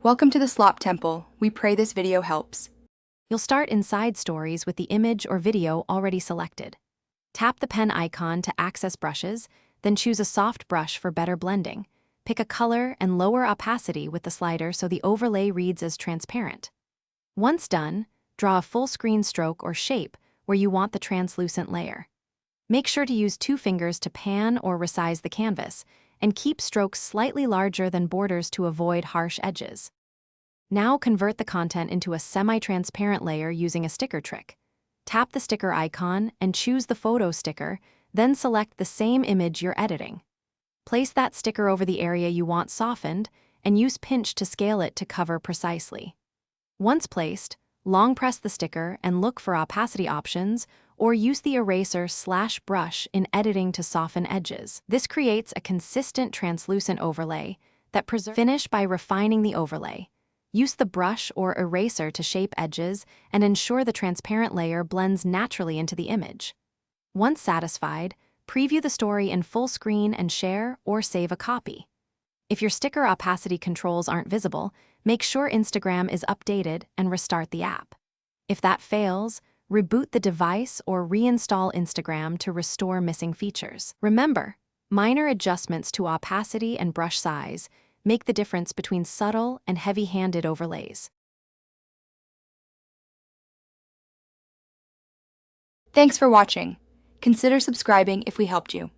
Welcome to the Slop Temple. We pray this video helps. You'll start in Side Stories with the image or video already selected. Tap the pen icon to access brushes, then choose a soft brush for better blending. Pick a color and lower opacity with the slider so the overlay reads as transparent. Once done, draw a full screen stroke or shape where you want the translucent layer. Make sure to use 2 fingers to pan or resize the canvas, and keep strokes slightly larger than borders to avoid harsh edges. Now convert the content into a semi-transparent layer using a sticker trick. Tap the sticker icon and choose the photo sticker, then select the same image you're editing. Place that sticker over the area you want softened, and use pinch to scale it to cover precisely. Once placed, long press the sticker and look for opacity options, or use the eraser/brush in editing to soften edges. This creates a consistent translucent overlay that preserves. Finish by refining the overlay. Use the brush or eraser to shape edges and ensure the transparent layer blends naturally into the image. Once satisfied, preview the story in full screen and share or save a copy. If your sticker opacity controls aren't visible, make sure Instagram is updated and restart the app. If that fails, reboot the device or reinstall Instagram to restore missing features. Remember, minor adjustments to opacity and brush size make the difference between subtle and heavy-handed overlays. Thanks for watching. Consider subscribing if we helped you.